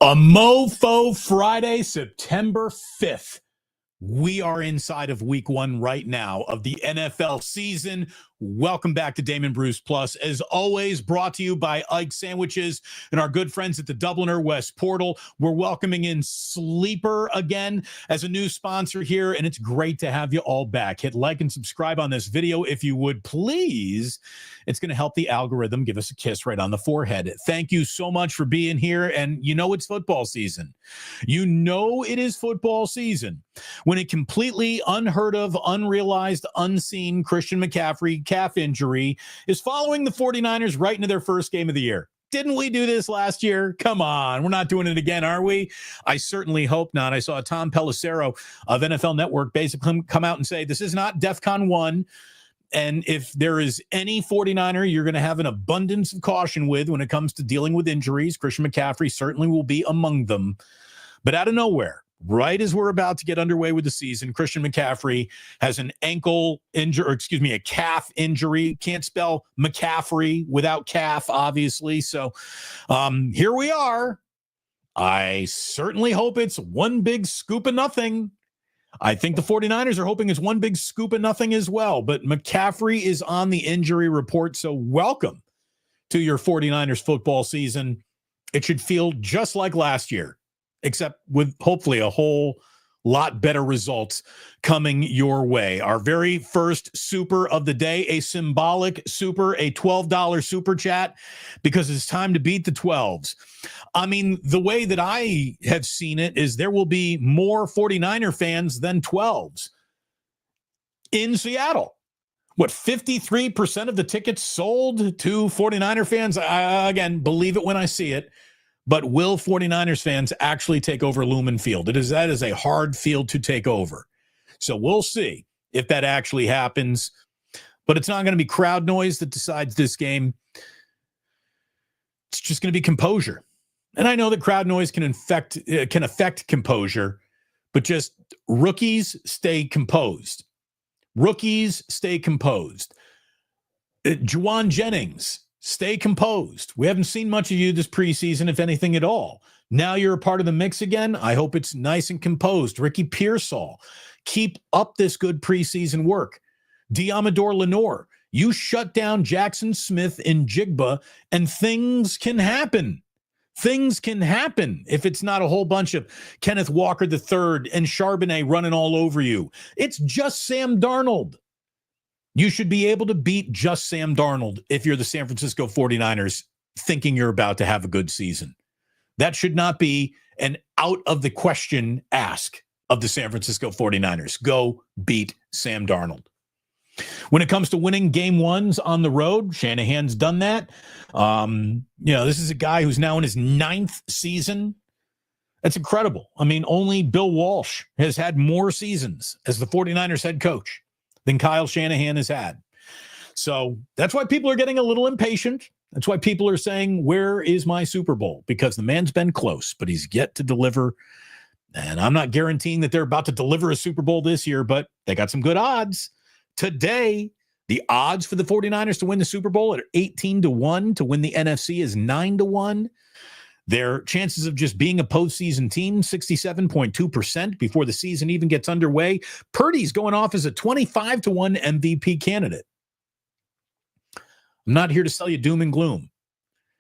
A Mofo Friday, September 5th. We are inside of week one right now of the NFL season. Welcome back to Damon Bruce Plus. As always, brought to you by Ike Sandwiches and our good friends at the Dubliner West Portal. We're welcoming in Sleeper again as a new sponsor here, and it's great to have you all back. Hit like and subscribe on this video if you would, please. It's going to help the algorithm give us a kiss right on the forehead. Thank you so much for being here, and you know it's football season. You know it is football season when a completely unheard of, unrealized, unseen Christian McCaffrey calf injury is following the 49ers right into their first game of the year. Didn't we do this last year? Come on. We're not doing it again, are we? I certainly hope not. I saw Tom Pelissero of NFL Network basically come out and say, this is not DEFCON 1. And if there is any 49er you're going to have an abundance of caution with when it comes to dealing with injuries, Christian McCaffrey certainly will be among them. But out of nowhere, right as we're about to get underway with the season, Christian McCaffrey has an ankle injury, a calf injury. Can't spell McCaffrey without calf, obviously. So here we are. I certainly hope it's one big scoop of nothing. I think the 49ers are hoping it's one big scoop of nothing as well. But McCaffrey is on the injury report, so welcome to your 49ers football season. It should feel just like last year, except with hopefully a whole lot better results coming your way. Our very first super of the day, a symbolic super, a $12 super chat, because it's time to beat the 12s. I mean, the way that I have seen it is there will be more 49er fans than 12s in Seattle. What, 53% of the tickets sold to 49er fans? Again, believe it when I see it. But will 49ers fans actually take over Lumen Field? That is a hard field to take over. So we'll see if that actually happens. But it's not going to be crowd noise that decides this game. It's just going to be composure. And I know that crowd noise can affect composure, but just rookies stay composed. Rookies stay composed. Juwan Jennings, stay composed. We haven't seen much of you this preseason, if anything at all. Now you're a part of the mix again. I hope it's nice and composed. Ricky Pearsall, keep up this good preseason work. Diamador Lenore, you shut down Jackson Smith in Jigba, and things can happen. Things can happen if it's not a whole bunch of Kenneth Walker III and Charbonnet running all over you. It's just Sam Darnold. You should be able to beat just Sam Darnold if you're the San Francisco 49ers thinking you're about to have a good season. That should not be an out of the question ask of the San Francisco 49ers. Go beat Sam Darnold. When it comes to winning game ones on the road, Shanahan's done that. This is a guy who's now in his 9th season. That's incredible. I mean, only Bill Walsh has had more seasons as the 49ers head coach than Kyle Shanahan has had. So that's why people are getting a little impatient. That's why people are saying, where is my Super Bowl? Because the man's been close, but he's yet to deliver. And I'm not guaranteeing that they're about to deliver a Super Bowl this year, but they got some good odds. Today, the odds for the 49ers to win the Super Bowl are 18-1. To win the NFC is 9-1. Their chances of just being a postseason team, 67.2% before the season even gets underway. Purdy's going off as a 25-1 MVP candidate. I'm not here to sell you doom and gloom,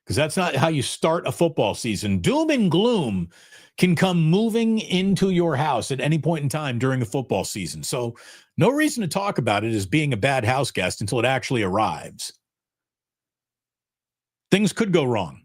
because that's not how you start a football season. Doom and gloom can come moving into your house at any point in time during a football season. So no reason to talk about it as being a bad house guest until it actually arrives. Things could go wrong.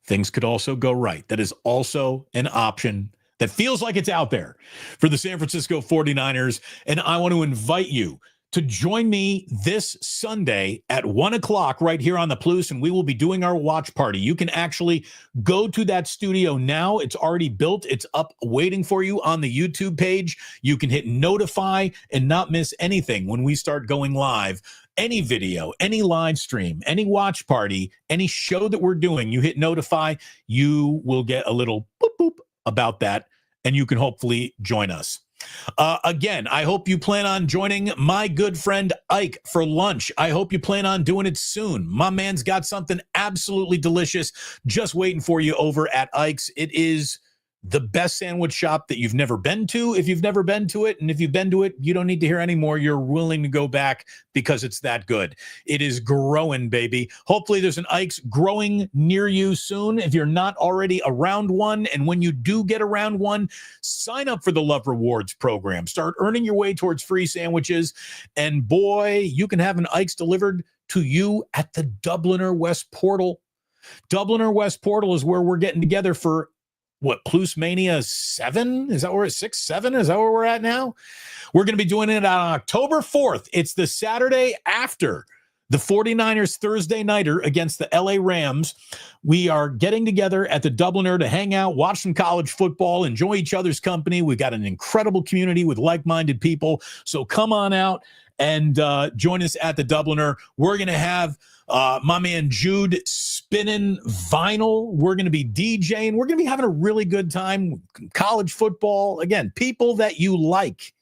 Things could also go right. That is also an option that feels like it's out there for the San Francisco 49ers. And I want to invite you to join me this Sunday at 1 o'clock right here on the Plus, and we will be doing our watch party. You can actually go to that studio now. It's already built. It's up waiting for you on the YouTube page. You can hit notify and not miss anything when we start going live. Any video, any live stream, any watch party, any show that we're doing, you hit notify, you will get a little boop boop about that, and you can hopefully join us. Again, I hope you plan on joining my good friend Ike for lunch. I hope you plan on doing it soon. My man's got something absolutely delicious just waiting for you over at Ike's. It is the best sandwich shop that you've never been to. If you've never been to it, and if you've been to it, you don't need to hear anymore. You're willing to go back because it's that good. It is growing, baby. Hopefully there's an Ike's growing near you soon if you're not already around one. And when you do get around one, sign up for the Love Rewards program. Start earning your way towards free sandwiches. And boy, you can have an Ike's delivered to you at the Dubliner West Portal. Dubliner West Portal is where we're getting together for what, Plus Mania 7? Is that where it's 6, 7? Is that where we're at now? We're going to be doing it on October 4th. It's the Saturday after the 49ers Thursday nighter against the LA Rams. We are getting together at the Dubliner to hang out, watch some college football, enjoy each other's company. We've got an incredible community with like-minded people. So come on out and join us at the Dubliner. We're going to have my man Jude spinning vinyl. We're going to be DJing. We're going to be having a really good time. College football. Again, people that you like.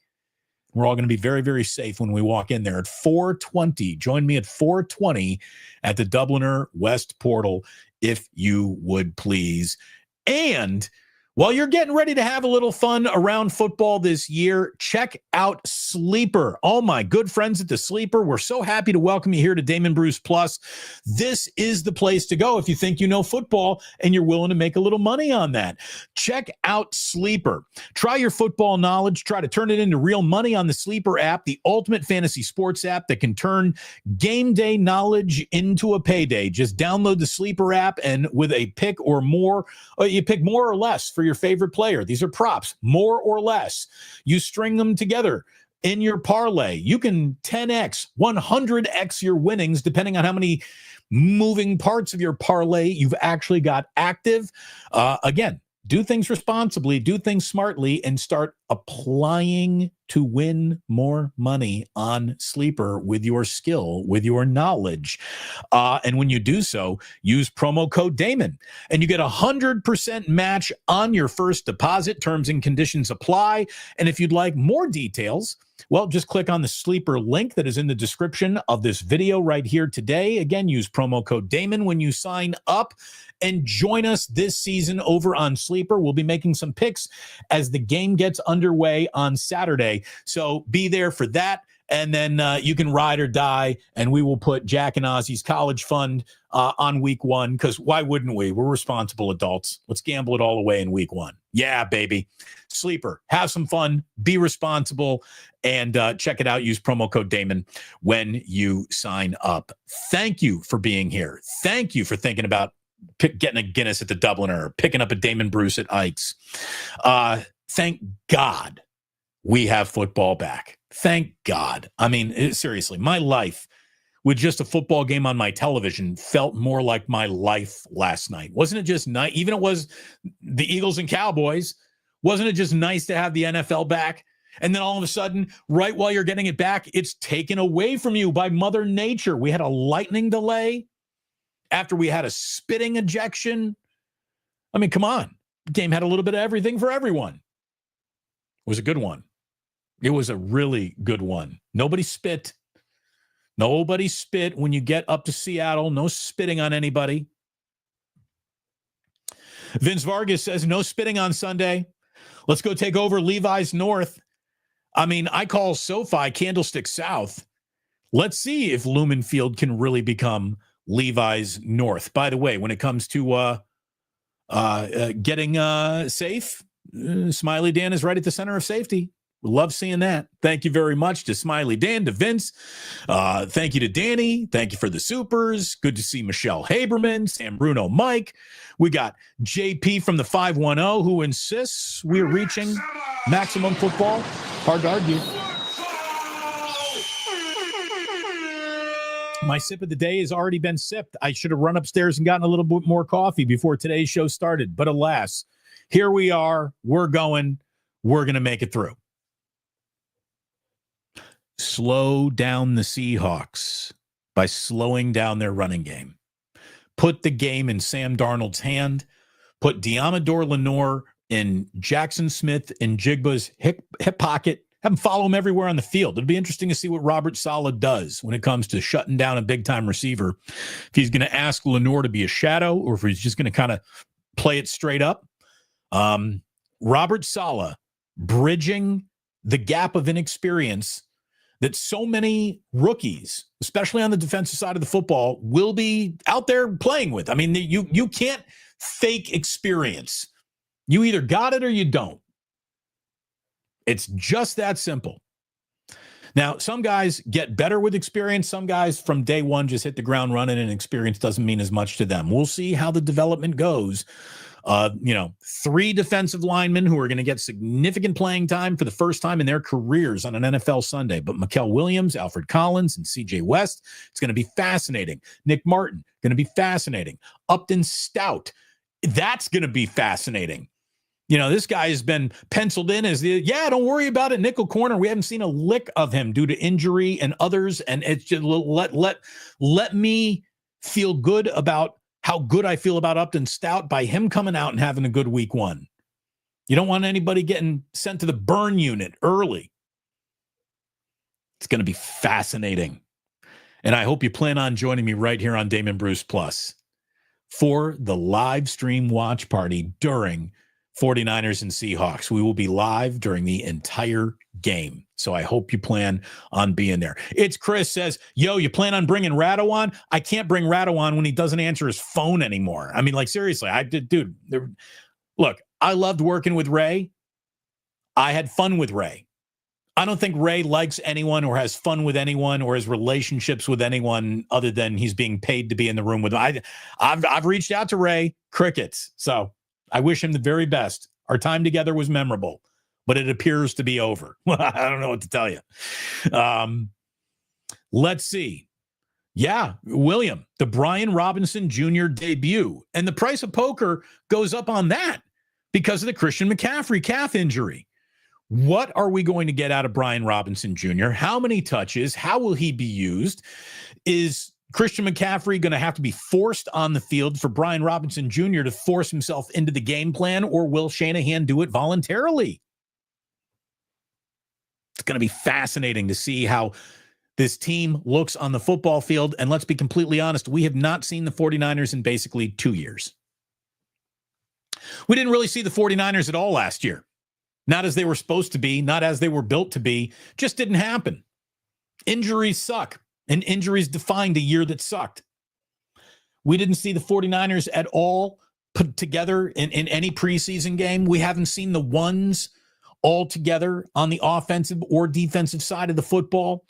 We're all going to be very, very safe when we walk in there at 4:20. Join me at 4:20 at the Dubliner West Portal, if you would please. And while you're getting ready to have a little fun around football this year, check out Sleeper. All my good friends at the Sleeper, we're so happy to welcome you here to Damon Bruce Plus. This is the place to go if you think you know football and you're willing to make a little money on that. Check out Sleeper. Try your football knowledge. Try to turn it into real money on the Sleeper app, the ultimate fantasy sports app that can turn game day knowledge into a payday. Just download the Sleeper app, and with a pick or more, you pick more or less for your favorite player. These are props, more or less. You string them together in your parlay. You can 10x, 100x your winnings, depending on how many moving parts of your parlay you've actually got active. Again, do things responsibly, do things smartly, and start applying to win more money on Sleeper with your skill, with your knowledge. And when you do so, use promo code Damon, and you get 100% match on your first deposit. Terms and conditions apply. And if you'd like more details, well, just click on the Sleeper link that is in the description of this video right here today. Again, use promo code Damon when you sign up, and join us this season over on Sleeper. We'll be making some picks as the game gets underway on Saturday. So be there for that. And then you can ride or die, and we will put Jack and Ozzy's college fund on week one, because why wouldn't we? We're responsible adults. Let's gamble it all away in week one. Yeah, baby. Sleeper. Have some fun. Be responsible. And check it out. Use promo code Damon when you sign up. Thank you for being here. Thank you for thinking about getting a Guinness at the Dubliner, or picking up a Damon Bruce at Ike's. Thank God we have football back. Thank God. I mean, seriously, my life with just a football game on my television felt more like my life last night. Wasn't it just nice? Even it was the Eagles and Cowboys. Wasn't it just nice to have the NFL back? And then all of a sudden, right while you're getting it back, it's taken away from you by Mother Nature. We had a lightning delay after we had a spitting ejection. I mean, come on. The game had a little bit of everything for everyone. It was a good one. It was a really good one. Nobody spit. Nobody spit when you get up to Seattle. No spitting on anybody. Vince Vargas says no spitting on Sunday. Let's go take over Levi's North. I mean, I call SoFi Candlestick South. Let's see if Lumen Field can really become Levi's North. By the way, when it comes to getting safe, Smiley Dan is right at the center of safety. We love seeing that. Thank you very much to Smiley Dan, to Vince. Thank you to Danny. Thank you for the supers. Good to see Michelle Haberman, Sam Bruno, Mike. We got JP from the 510 who insists we're reaching maximum football. Hard to argue. My sip of the day has already been sipped. I should have run upstairs and gotten a little bit more coffee before today's show started. But alas, here we are. We're going. We're going to make it through. Slow down the Seahawks by slowing down their running game. Put the game in Sam Darnold's hand. Put Diamador Lenore in Jackson Smith and Jigba's hip pocket. Have him follow him everywhere on the field. It'll be interesting to see what Robert Saleh does when it comes to shutting down a big-time receiver. If he's going to ask Lenore to be a shadow or if he's just going to kind of play it straight up. Robert Saleh bridging the gap of inexperience that so many rookies, especially on the defensive side of the football, will be out there playing with. I mean, you can't fake experience. You either got it or you don't. It's just that simple. Now, some guys get better with experience. Some guys from day one just hit the ground running, and experience doesn't mean as much to them. We'll see how the development goes. 3 defensive linemen who are going to get significant playing time for the first time in their careers on an NFL Sunday. But Mikael Williams, Alfred Collins, and C.J. West, it's going to be fascinating. Nick Martin, going to be fascinating. Upton Stout, that's going to be fascinating. This guy has been penciled in as don't worry about it, nickel corner. We haven't seen a lick of him due to injury and others. And it's just let me feel good about how good I feel about Upton Stout by him coming out and having a good week 1. You don't want anybody getting sent to the burn unit early. It's going to be fascinating. And I hope you plan on joining me right here on Damon Bruce Plus for the live stream watch party during 49ers and Seahawks. We will be live during the entire game. So I hope you plan on being there. It's Chris says, yo, you plan on bringing Ratto on? I can't bring Ratto on when he doesn't answer his phone anymore. I mean, like, seriously, look, I loved working with Ray. I had fun with Ray. I don't think Ray likes anyone or has fun with anyone or has relationships with anyone other than he's being paid to be in the room with them. I've reached out to Ray, crickets. So I wish him the very best. Our time together was memorable, but it appears to be over. I don't know what to tell you. Let's see. Yeah, William, the Brian Robinson Jr. debut. And the price of poker goes up on that because of the Christian McCaffrey calf injury. What are we going to get out of Brian Robinson Jr.? How many touches? How will he be used? Is Christian McCaffrey going to have to be forced on the field for Brian Robinson Jr. to force himself into the game plan, or will Shanahan do it voluntarily? It's going to be fascinating to see how this team looks on the football field. And let's be completely honest, we have not seen the 49ers in basically 2 years. We didn't really see the 49ers at all last year. Not as they were supposed to be, not as they were built to be. Just didn't happen. Injuries suck. And injuries defined a year that sucked. We didn't see the 49ers at all put together in any preseason game. We haven't seen the ones all together on the offensive or defensive side of the football.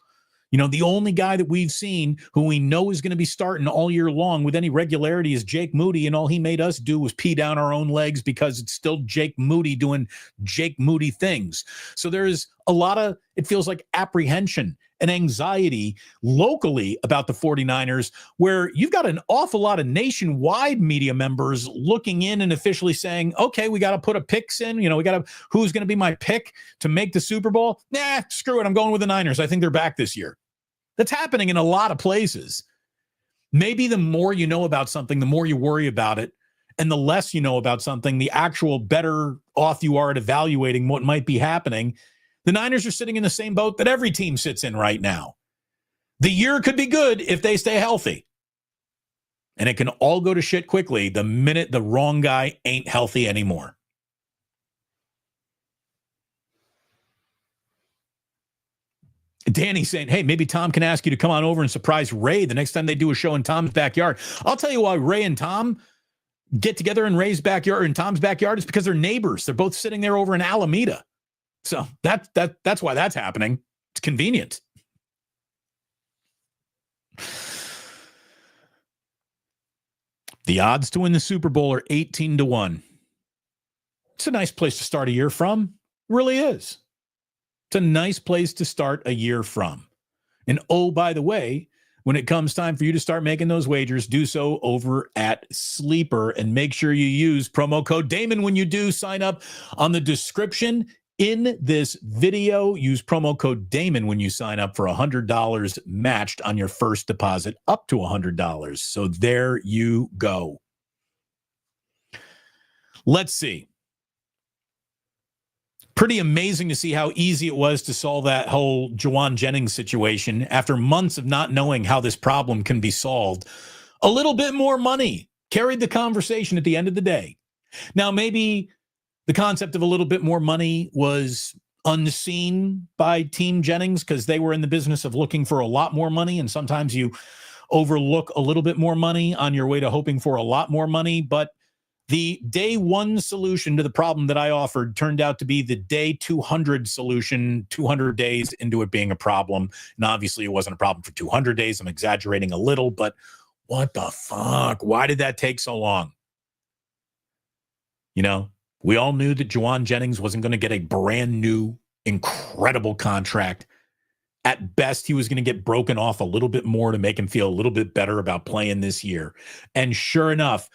The only guy that we've seen who we know is going to be starting all year long with any regularity is Jake Moody, and all he made us do was pee down our own legs because it's still Jake Moody doing Jake Moody things. So there's a lot of, it feels like, apprehension and anxiety locally about the 49ers, where you've got an awful lot of nationwide media members looking in and officially saying, okay, we got to put a picks in. Who's going to be my pick to make the Super Bowl? Nah, screw it. I'm going with the Niners. I think they're back this year. That's happening in a lot of places. Maybe the more you know about something, the more you worry about it. And the less you know about something, the actual better off you are at evaluating what might be happening. The Niners are sitting in the same boat that every team sits in right now. The year could be good if they stay healthy. And it can all go to shit quickly the minute the wrong guy ain't healthy anymore. Danny's saying, hey, maybe Tom can ask you to come on over and surprise Ray the next time they do a show in Tom's backyard. I'll tell you why Ray and Tom get together in Ray's backyard, in Tom's backyard, is because they're neighbors. They're both sitting there over in Alameda. So that's why that's happening. It's convenient. The odds to win the Super Bowl are 18-1. It's a nice place to start a year from. It really is. It's a nice place to start a year from. And oh, by the way, when it comes time for you to start making those wagers, do so over at Sleeper, and make sure you use promo code Damon when you do sign up. On the description in this video, use promo code Damon when you sign up for $100 matched on your first deposit up to $100. So there you go. Let's see. Pretty amazing to see how easy it was to solve that whole Juwan Jennings situation after months of not knowing how this problem can be solved. A little bit more money carried the conversation at the end of the day. Now, maybe the concept of a little bit more money was unseen by Team Jennings because they were in the business of looking for a lot more money, and sometimes you overlook a little bit more money on your way to hoping for a lot more money. But the day one solution to the problem that I offered turned out to be the day 200 solution, 200 days into it being a problem. And obviously it wasn't a problem for 200 days. I'm exaggerating a little, but what the fuck? Why did that take so long? You know, we all knew that Juwan Jennings wasn't going to get a brand new, incredible contract. At best, he was going to get broken off a little bit more to make him feel a little bit better about playing this year. And sure enough,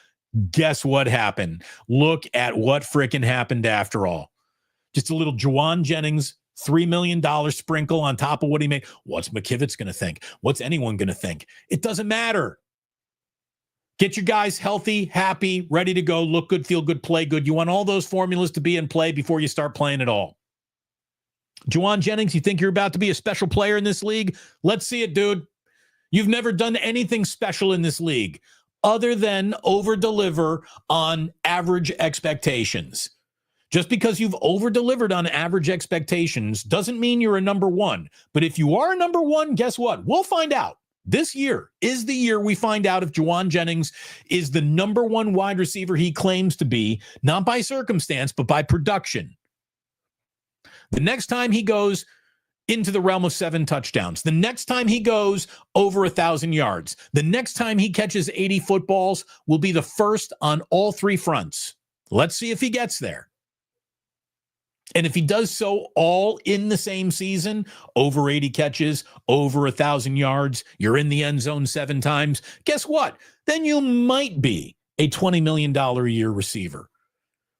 guess what happened? Look at what frickin' happened after all. Just a little Juwan Jennings, $3 million sprinkle on top of what he made. What's McKivitz going to think? What's anyone going to think? It doesn't matter. Get your guys healthy, happy, ready to go, look good, feel good, play good. You want all those formulas to be in play before you start playing at all. Juwan Jennings, you think you're about to be a special player in this league? Let's see it, dude. You've never done anything special in this league other than over-deliver on average expectations. Just because you've over-delivered on average expectations doesn't mean you're a number one. But if you are a number one, guess what? We'll find out. This year is the year we find out if Juwan Jennings is the number one wide receiver he claims to be, not by circumstance, but by production. The next time he goes into the realm of 7 touchdowns, the next time he goes over 1,000 yards, the next time he catches 80 footballs will be the first on all 3 fronts. Let's see if he gets there. And if he does so all in the same season, over 80 catches, over 1,000 yards, you're in the end zone 7 times, guess what? Then you might be a $20 million a year receiver.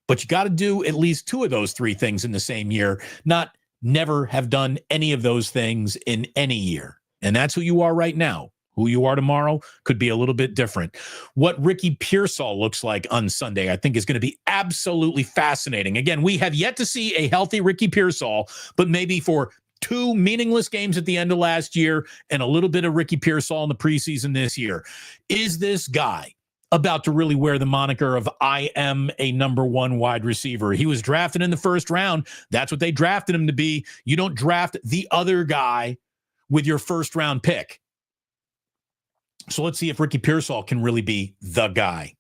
But you got to do at least 2 of those 3 things in the same year, not never have done any of those things in any year. And that's who you are right now. Who you are tomorrow could be a little bit different. What Ricky Pearsall looks like on Sunday, I think, is going to be absolutely fascinating. Again, we have yet to see a healthy Ricky Pearsall, but maybe for 2 meaningless games at the end of last year and a little bit of Ricky Pearsall in the preseason this year. Is this guy about to really wear the moniker of I am a number one wide receiver? He was drafted in the first round. That's what they drafted him to be. You don't draft the other guy with your first round pick. So let's see if Ricky Pearsall can really be the guy.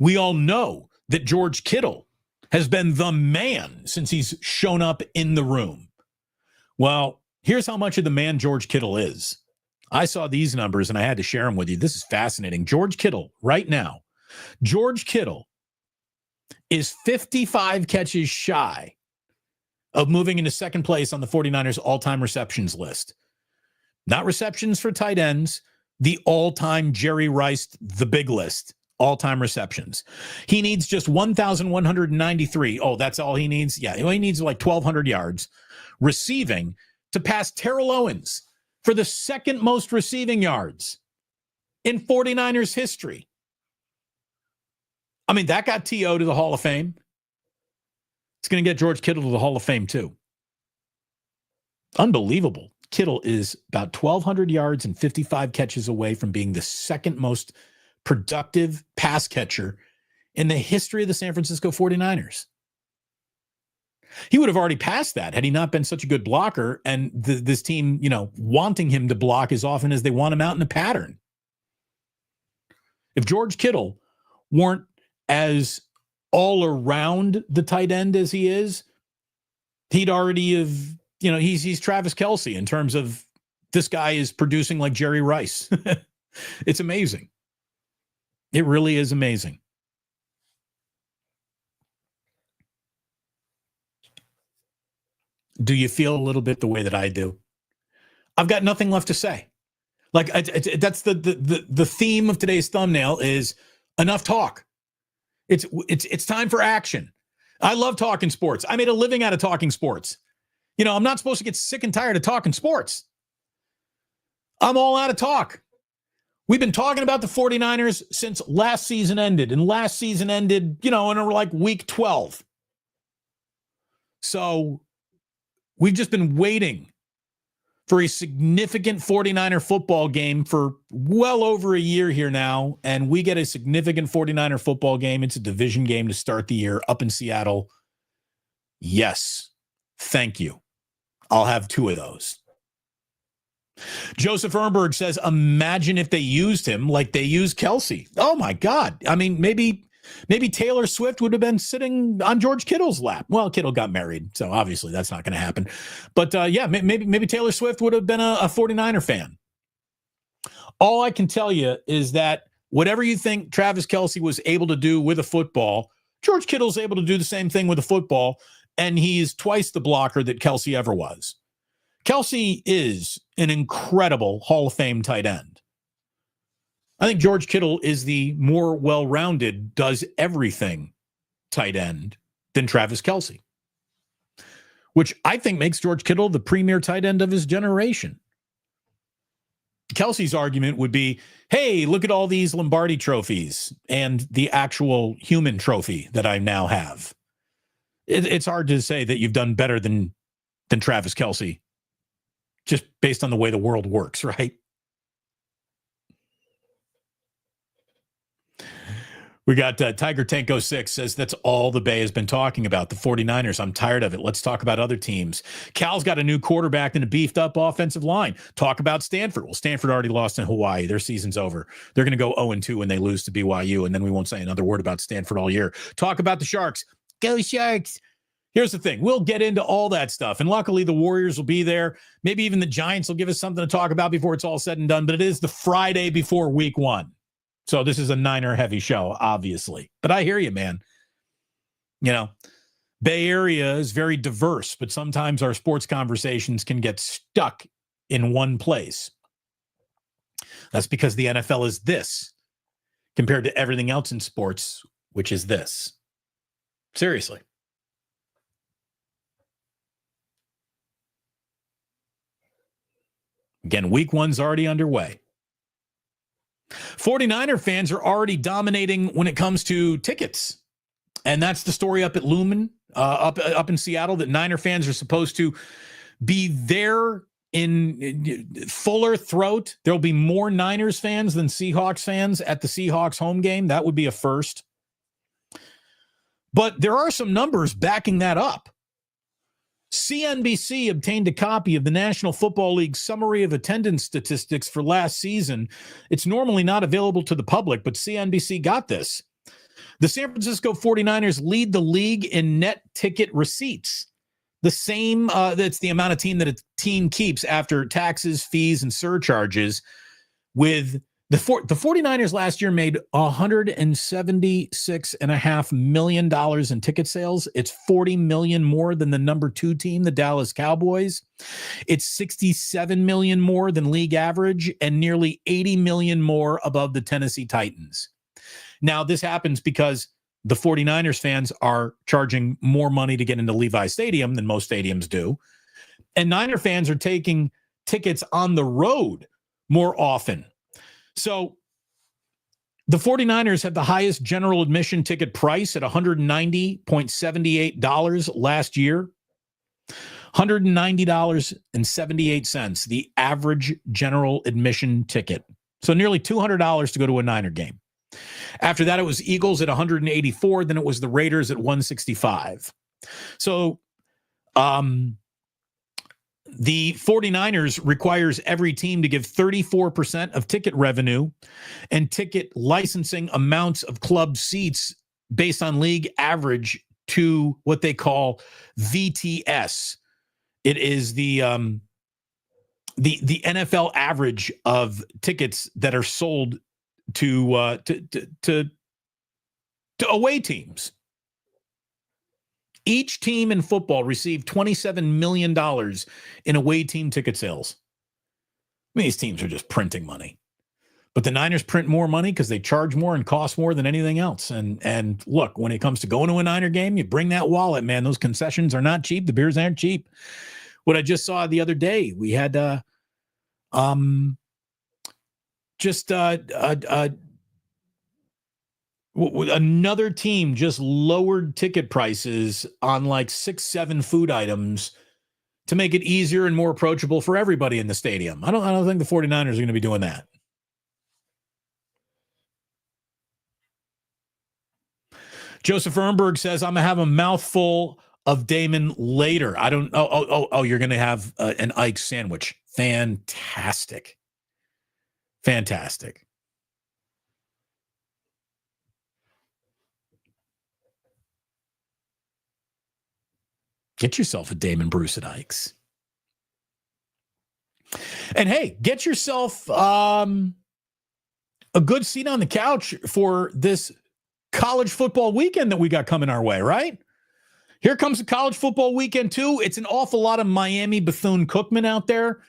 We all know that George Kittle has been the man since he's shown up in the room. Well, here's how much of the man George Kittle is. I saw these numbers and I had to share them with you. This is fascinating. George Kittle, right now, George Kittle is 55 catches shy of moving into second place on the 49ers all-time receptions list. Not receptions for tight ends, the all-time Jerry Rice, the big list, all-time receptions. He needs just 1,193. Oh, that's all he needs? Yeah, he needs like 1,200 yards receiving to pass Terrell Owens for the second most receiving yards in 49ers history. I mean, that got T.O. to the Hall of Fame. It's going to get George Kittle to the Hall of Fame, too. Unbelievable. Kittle is about 1,200 yards and 55 catches away from being the second most productive pass catcher in the history of the San Francisco 49ers. He would have already passed that had he not been such a good blocker and this team, wanting him to block as often as they want him out in a pattern. If George Kittle weren't as all around the tight end as he is, he'd already have, he's Travis Kelce in terms of this guy is producing like Jerry Rice. It's amazing. It really is amazing. Do you feel a little bit the way that I do? I've got nothing left to say. Like that's the theme of today's thumbnail is enough talk. It's time for action. I love talking sports. I made a living out of talking sports. I'm not supposed to get sick and tired of talking sports. I'm all out of talk. We've been talking about the 49ers since last season ended, and last season ended, in like week 12. So we've just been waiting for a significant 49er football game for well over a year here now, and we get a significant 49er football game. It's a division game to start the year up in Seattle. Yes, thank you. I'll have 2 of those. Joseph Ehrenberg says, imagine if they used him like they used Kelsey. Oh, my God. I mean, maybe Taylor Swift would have been sitting on George Kittle's lap. Well, Kittle got married, so obviously that's not going to happen. But, yeah, maybe Taylor Swift would have been a 49er fan. All I can tell you is that whatever you think Travis Kelce was able to do with a football, George Kittle's able to do the same thing with a football, and he's twice the blocker that Kelce ever was. Kelce is an incredible Hall of Fame tight end. I think George Kittle is the more well-rounded, does everything tight end than Travis Kelce, which I think makes George Kittle the premier tight end of his generation. Kelce's argument would be, hey, look at all these Lombardi trophies and the actual human trophy that I now have. It's hard to say that you've done better than Travis Kelce, just based on the way the world works, right? We got Tiger Tanko 6 says that's all the Bay has been talking about, the 49ers. I'm tired of it. Let's talk about other teams. Cal's got a new quarterback and a beefed up offensive line. Talk about Stanford. Well, Stanford already lost in Hawaii. Their season's over. They're going to go 0-2 when they lose to BYU, and then we won't say another word about Stanford all year. Talk about the Sharks. Go Sharks. Here's the thing. We'll get into all that stuff, and luckily the Warriors will be there. Maybe even the Giants will give us something to talk about before it's all said and done, but it is the Friday before week 1. So this is a Niner-heavy show, obviously. But I hear you, man. You know, Bay Area is very diverse, but sometimes our sports conversations can get stuck in one place. That's because the NFL is this compared to everything else in sports, which is this. Seriously. Again, week 1's already underway. 49er fans are already dominating when it comes to tickets. And that's the story up at Lumen, up in Seattle, that Niner fans are supposed to be there in fuller throat. There'll be more Niners fans than Seahawks fans at the Seahawks home game. That would be a first. But there are some numbers backing that up. CNBC obtained a copy of the National Football League summary of attendance statistics for last season. It's normally not available to the public, but CNBC got this. The San Francisco 49ers lead the league in net ticket receipts. The same, that's the amount of team that a team keeps after taxes, fees, and surcharges, with the 49ers last year made $176.5 million in ticket sales. It's $40 million more than the number 2 team, the Dallas Cowboys. It's $67 million more than league average and nearly $80 million more above the Tennessee Titans. Now, this happens because the 49ers fans are charging more money to get into Levi Stadium than most stadiums do. And Niner fans are taking tickets on the road more often. So the 49ers had the highest general admission ticket price at $190.78 last year. $190.78, the average general admission ticket. So nearly $200 to go to a Niner game. After that, it was Eagles at $184. Then it was the Raiders at $165. So the 49ers requires every team to give 34% of ticket revenue and ticket licensing amounts of club seats based on league average to what they call VTS. It is the NFL average of tickets that are sold to away teams. Each team in football received $27 million in away team ticket sales. I mean, these teams are just printing money. But the Niners print more money because they charge more and cost more than anything else. And look, when it comes to going to a Niner game, you bring that wallet, man. Those concessions are not cheap. The beers aren't cheap. What I just saw the other day, we had Another team just lowered ticket prices on like 6-7 food items to make it easier and more approachable for everybody in the stadium. I don't think the 49ers are going to be doing that. Joseph Ehrenberg says, I'm going to have a mouthful of Damon later. I don't. You're going to have an Ike sandwich. Fantastic. Fantastic. Get yourself a Damon, Bruce, and Ike's. And hey, get yourself a good seat on the couch for this college football weekend that we got coming our way, right? Here comes the college football weekend, too. It's an awful lot of Miami Bethune-Cookman out there.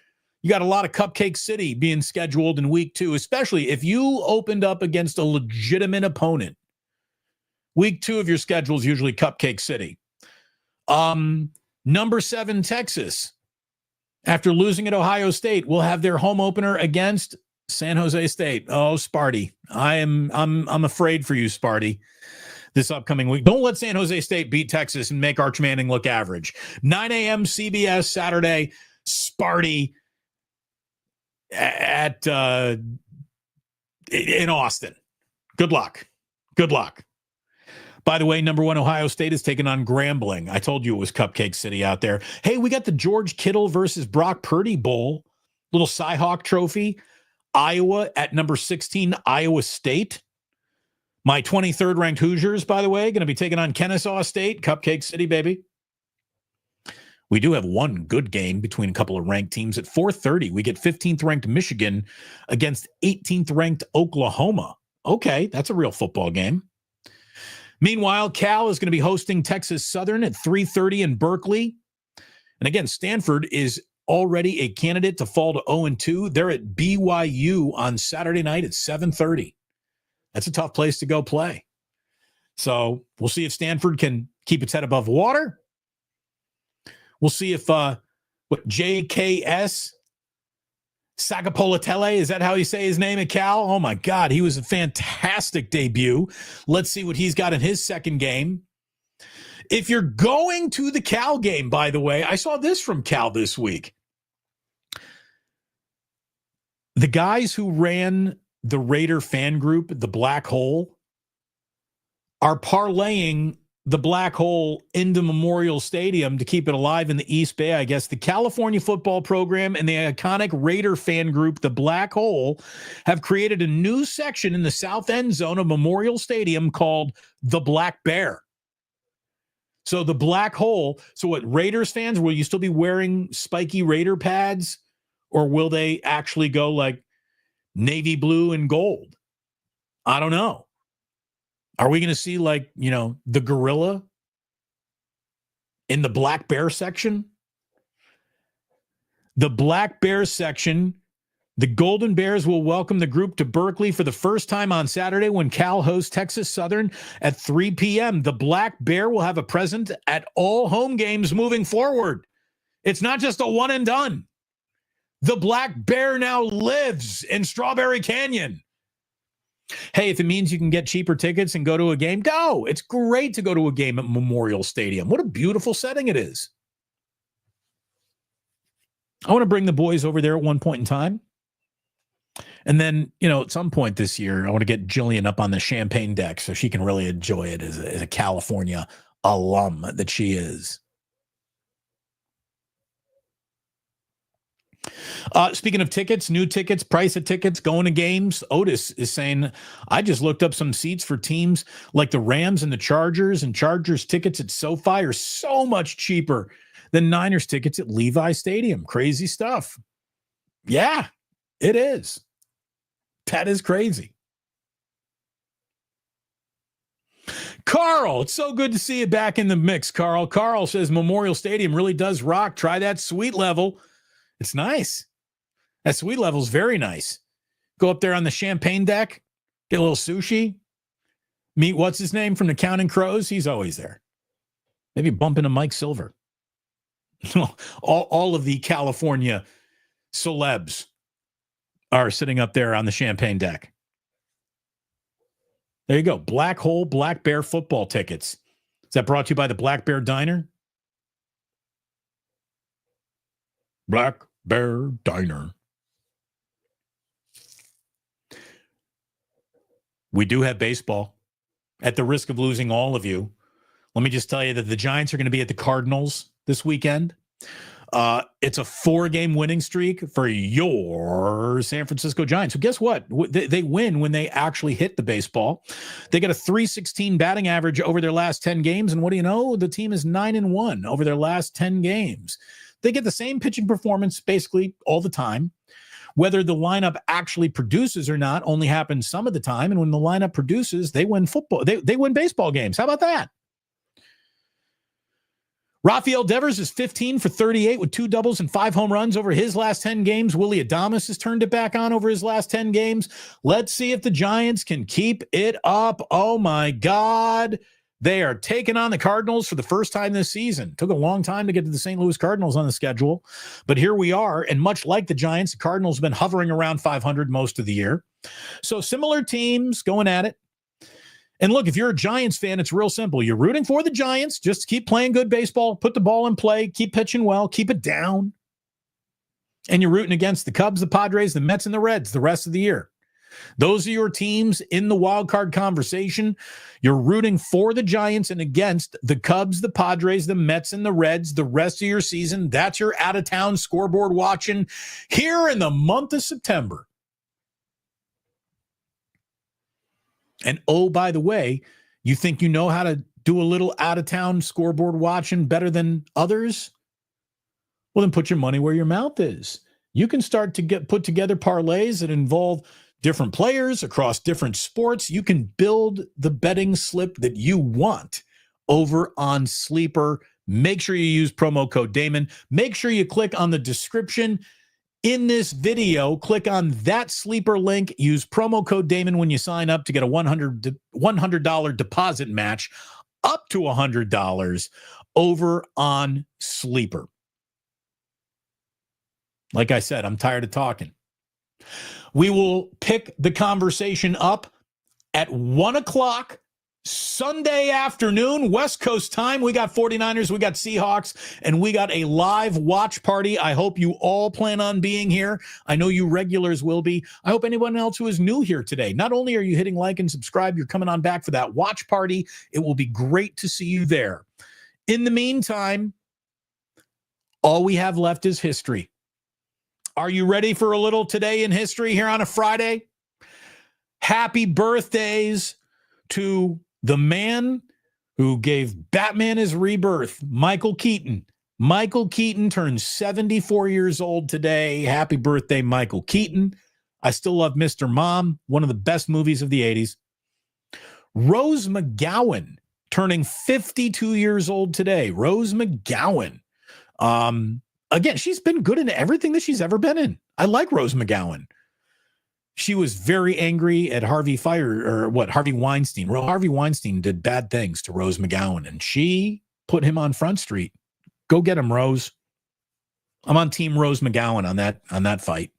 You got a lot of Cupcake City being scheduled in week 2, especially if you opened up against a legitimate opponent. Week 2 of your schedule is usually Cupcake City. Number 7, Texas, after losing at Ohio State, will have their home opener against San Jose State. Oh, Sparty. I'm afraid for you, Sparty, this upcoming week. Don't let San Jose State beat Texas and make Arch Manning look average. 9 a.m. CBS Saturday, Sparty at in Austin. Good luck. Good luck. By the way, number 1 Ohio State is taking on Grambling. I told you it was Cupcake City out there. Hey, we got the George Kittle versus Brock Purdy Bowl, little Cyhawk trophy. Iowa at number 16, Iowa State. My 23rd ranked Hoosiers, by the way, going to be taking on Kennesaw State, Cupcake City, baby. We do have one good game between a couple of ranked teams. At 4:30, we get 15th ranked Michigan against 18th ranked Oklahoma. Okay, that's a real football game. Meanwhile, Cal is going to be hosting Texas Southern at 3:30 in Berkeley. And again, Stanford is already a candidate to fall to 0-2. They're at BYU on Saturday night at 7:30. That's a tough place to go play. So we'll see if Stanford can keep its head above water. We'll see if JKS Sagapolatele, is that how you say his name at Cal? Oh, my God. He was a fantastic debut. Let's see what he's got in his second game. If you're going to the Cal game, by the way, I saw this from Cal this week. The guys who ran the Raider fan group, the Black Hole, are parlaying the Black Hole into Memorial Stadium to keep it alive in the East Bay. I guess the California football program and the iconic Raider fan group, the Black Hole, have created a new section in the south end zone of Memorial Stadium called the Black Bear. So the Black Hole, so what, Raiders fans, will you still be wearing spiky Raider pads, or will they actually go like navy blue and gold? I don't know. Are we going to see, like, you know, the gorilla in the Black Bear section? The Black Bear section, the Golden Bears will welcome the group to Berkeley for the first time on Saturday when Cal hosts Texas Southern at 3 p.m. The Black Bear will have a presence at all home games moving forward. It's not just a one and done. The Black Bear now lives in Strawberry Canyon. Hey, if it means you can get cheaper tickets and go to a game, go. It's great to go to a game at Memorial Stadium. What a beautiful setting it is. I want to bring the boys over there at one point in time. And then, you know, at some point this year, I want to get Jillian up on the champagne deck so she can really enjoy it as a California alum that she is. Speaking of tickets, new tickets, price of tickets, going to games, Otis is saying, I just looked up some seats for teams like the Rams and the Chargers, and Chargers tickets at SoFi are so much cheaper than Niners tickets at Levi Stadium. Crazy stuff. Yeah, it is. That is crazy. Carl, it's so good to see you back in the mix, Carl. Carl says Memorial Stadium really does rock. Try that suite level. It's nice. That suite level is very nice. Go up there on the champagne deck, get a little sushi, meet what's his name from the Counting Crows. He's always there. Maybe bump into Mike Silver. all of the California celebs are sitting up there on the champagne deck. There you go. Black Hole Black Bear football tickets. Is that brought to you by the Black Bear Diner? Black Bear Diner. We do have baseball. At the risk of losing all of you, let me just tell you that the Giants are going to be at the Cardinals this weekend. It's a 4-game winning streak for your San Francisco Giants. So guess what? They win when they actually hit the baseball. They got a .316 batting average over their last 10 games. And what do you know? The team is 9-1 over their last 10 games. They get the same pitching performance basically all the time. Whether the lineup actually produces or not only happens some of the time. And when the lineup produces, they win football. They win baseball games. How about that? Rafael Devers is 15 for 38 with 2 doubles and 5 home runs over his last 10 games. Willie Adames has turned it back on over his last 10 games. Let's see if the Giants can keep it up. Oh, my God. They are taking on the Cardinals for the first time this season. Took a long time to get to the St. Louis Cardinals on the schedule, but here we are. And much like the Giants, the Cardinals have been hovering around 500 most of the year. So similar teams going at it. And look, if you're a Giants fan, it's real simple. You're rooting for the Giants. Just keep playing good baseball, put the ball in play, keep pitching well, keep it down. And you're rooting against the Cubs, the Padres, the Mets, and the Reds the rest of the year. Those are your teams in the wild card conversation. You're rooting for the Giants and against the Cubs, the Padres, the Mets, and the Reds the rest of your season. That's your out-of-town scoreboard watching here in the month of September. And oh, by the way, you think you know how to do a little out-of-town scoreboard watching better than others? Well, then put your money where your mouth is. You can start to put together parlays that involve different players across different sports. You can build the betting slip that you want over on Sleeper. Make sure you use promo code Damon. Make sure you click on the description in this video. Click on that Sleeper link. Use promo code Damon when you sign up to get a $100 deposit match up to $100 over on Sleeper. Like I said, I'm tired of talking. We will pick the conversation up at 1 o'clock Sunday afternoon, West Coast time. We got 49ers, we got Seahawks, and we got a live watch party. I hope you all plan on being here. I know you regulars will be. I hope anyone else who is new here today, not only are you hitting like and subscribe, you're coming on back for that watch party. It will be great to see you there. In the meantime, all we have left is history. Are you ready for a little today in history here on a Friday? Happy birthdays to the man who gave Batman his rebirth, Michael Keaton. Michael Keaton turned 74 years old today. Happy birthday, Michael Keaton. I still love Mr. Mom, one of the best movies of the 80s. Rose McGowan turning 52 years old today. Rose McGowan. Again, she's been good in everything that she's ever been in. I like Rose McGowan. She was very angry at Harvey Weinstein. Well, Harvey Weinstein did bad things to Rose McGowan, and she put him on Front Street. Go get him, Rose. I'm on Team Rose McGowan on that fight.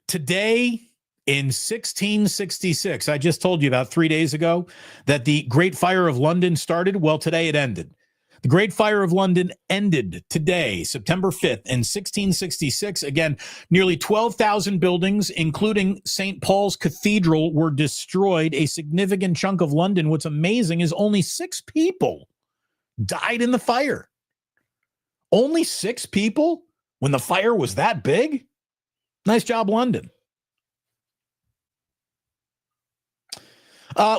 Today in 1666, I just told you about 3 days ago that the Great Fire of London started. Well, today it ended. The Great Fire of London ended today, September 5th, in 1666. Again, nearly 12,000 buildings, including St. Paul's Cathedral, were destroyed. A significant chunk of London. What's amazing is only 6 people died in the fire. Only 6 people when the fire was that big? Nice job, London.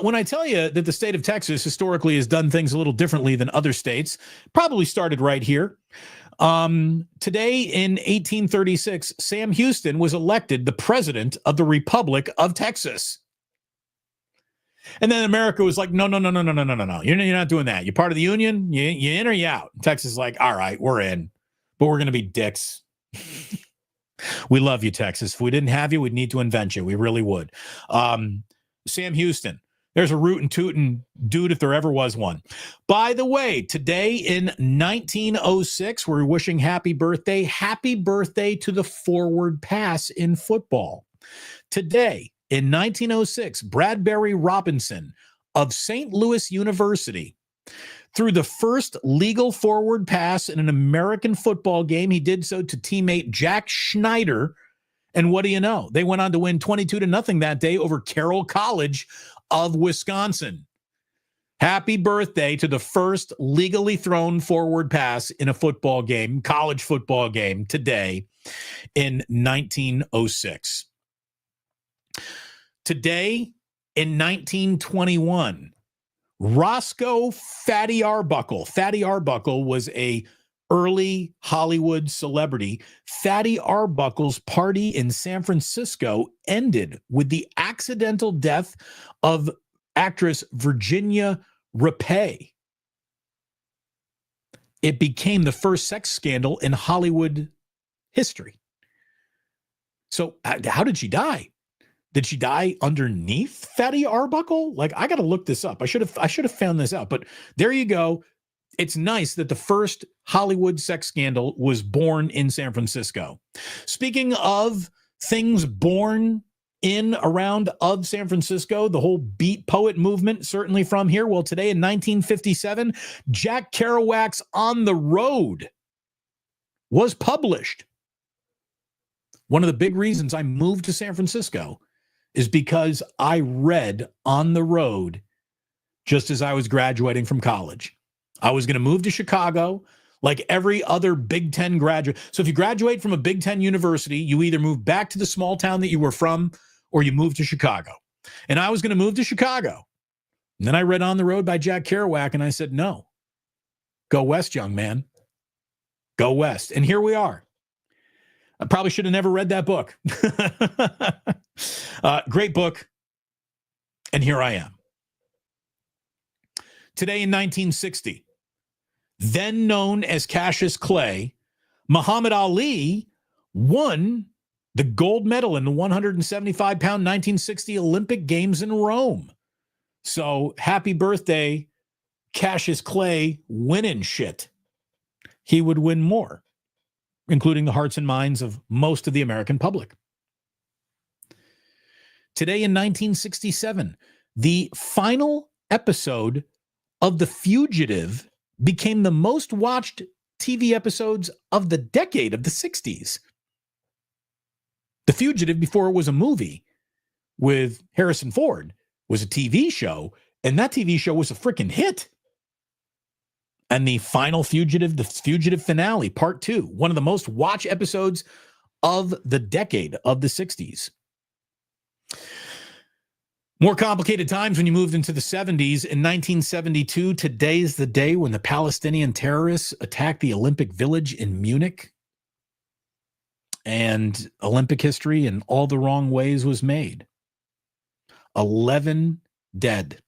When I tell you that the state of Texas historically has done things a little differently than other states, probably started right here. Today in 1836, Sam Houston was elected the president of the Republic of Texas. And then America was like, no. You're not doing that. You're part of the union. You in or you out? Texas is like, all right, we're in, but we're going to be dicks. We love you, Texas. If we didn't have you, we'd need to invent you. We really would. Sam Houston. There's a rootin' tootin' dude if there ever was one. By the way, today in 1906, we're wishing happy birthday to the forward pass in football. Today In 1906, Bradbury Robinson of St. Louis University threw the first legal forward pass in an American football game. He did so to teammate Jack Schneider. And what do you know? They went on to win 22-0 that day over Carroll College of Wisconsin. Happy birthday to the first legally thrown forward pass in a football game, college football game, today in 1906. Today in 1921, Roscoe Fatty Arbuckle. Fatty Arbuckle was a early Hollywood celebrity. Fatty Arbuckle's party in San Francisco ended with the accidental death of actress Virginia Rapay. It became the first sex scandal in Hollywood history. So how did she die? Did she die underneath Fatty Arbuckle? Like, I got to look this up. I should have found this out. But there you go. It's nice that the first Hollywood sex scandal was born in San Francisco. Speaking of things born in, around, of San Francisco, the whole beat poet movement, certainly from here. Well, today in 1957, Jack Kerouac's On the Road was published. One of the big reasons I moved to San Francisco is because I read On the Road just as I was graduating from college. I was going to move to Chicago like every other Big Ten graduate. So if you graduate from a Big Ten university, you either move back to the small town that you were from or you move to Chicago. And I was going to move to Chicago. And then I read On the Road by Jack Kerouac, and I said, no, go west, young man. Go west. And here we are. I probably should have never read that book. Great book. And here I am. Today in 1960, then known as Cassius Clay, Muhammad Ali won the gold medal in the 175-pound 1960 Olympic Games in Rome. So happy birthday, Cassius Clay, winning shit. He would win more, including the hearts and minds of most of the American public. Today in 1967, the final episode of The Fugitive became the most watched TV episodes of the decade of the 60s. The Fugitive, before it was a movie with Harrison Ford, was a TV show, and that TV show was a freaking hit. And the final Fugitive, the Fugitive finale, part 2, one of the most watched episodes of the decade of the 60s. More complicated times when you moved into the 70s. In 1972, today's the day when the Palestinian terrorists attacked the Olympic Village in Munich. And Olympic history in all the wrong ways was made. 11 dead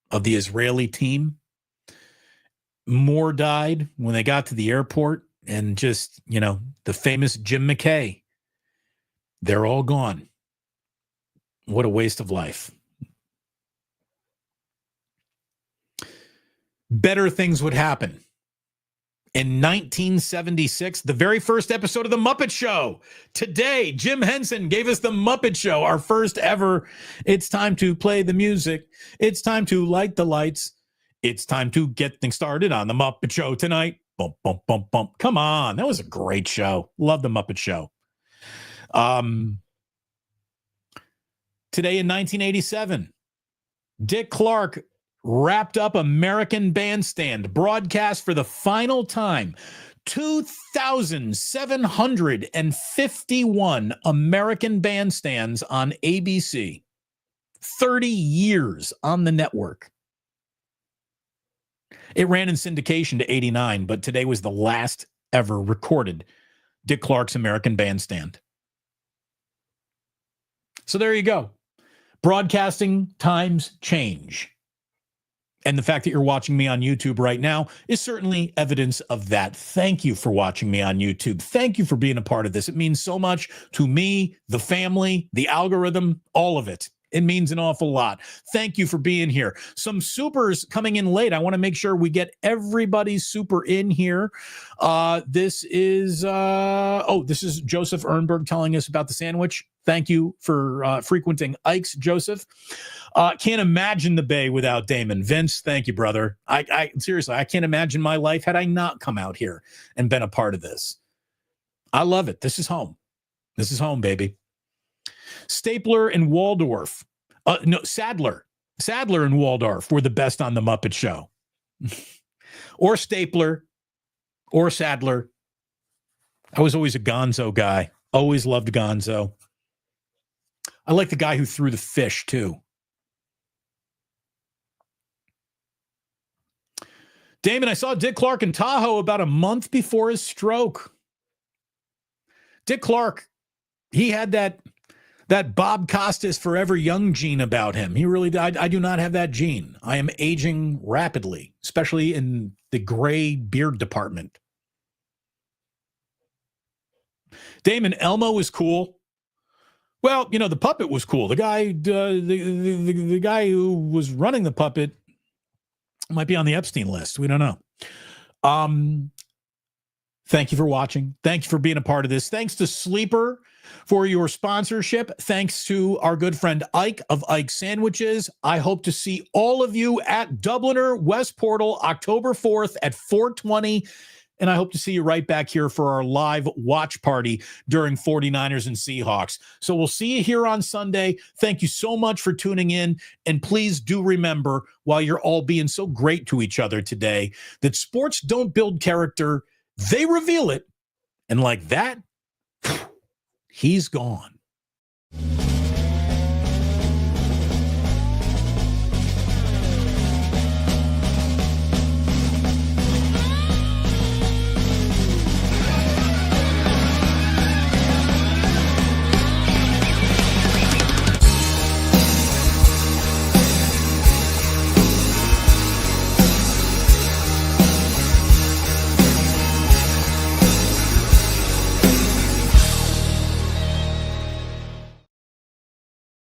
of the Israeli team. More died when they got to the airport, and just, the famous Jim McKay. They're all gone. What a waste of life. Better things would happen. In 1976, the very first episode of The Muppet Show. Today, Jim Henson gave us The Muppet Show, our first ever. It's time to play the music. It's time to light the lights. It's time to get things started on The Muppet Show tonight. Bump, bump, bump, bump. Come on. That was a great show. Love The Muppet Show. Today in 1987, Dick Clark wrapped up American Bandstand, broadcast for the final time. 2,751 American Bandstands on ABC. 30 years on the network. It ran in syndication to 89, but today was the last ever recorded Dick Clark's American Bandstand. So there you go. Broadcasting times change. And the fact that you're watching me on YouTube right now is certainly evidence of that. Thank you for watching me on YouTube. Thank you for being a part of this. It means so much to me, the family, the algorithm, all of it. It means an awful lot. Thank you for being here. Some supers coming in late. I want to make sure we get everybody's super in here. This is Joseph Ernberg telling us about the sandwich. Thank you for frequenting Ike's, Joseph. Can't imagine the Bay without Damon. Vince, thank you, brother. I seriously, I can't imagine my life had I not come out here and been a part of this. I love it. This is home. This is home, baby. Stapler and Waldorf. Sadler and Waldorf were the best on the Muppet Show. Or Stapler or Sadler. I was always a Gonzo guy. Always loved Gonzo. I like the guy who threw the fish, too. Damon, I saw Dick Clark in Tahoe about a month before his stroke. Dick Clark, he had that Bob Costas forever young gene about him. He really died. I do not have that gene. I am aging rapidly, especially in the gray beard department. Damon, Elmo was cool. Well, the puppet was cool. The guy, the guy who was running the puppet might be on the Epstein list. We don't know. Thank you for watching. Thank you for being a part of this. Thanks to Sleeper for your sponsorship. Thanks to our good friend Ike of Ike Sandwiches. I hope to see all of you at Dubliner West Portal October 4th at 4:20. And I hope to see you right back here for our live watch party during 49ers and Seahawks. So we'll see you here on Sunday. Thank you so much for tuning in. And please do remember, while you're all being so great to each other today, that sports don't build character, they reveal it. And like that, he's gone.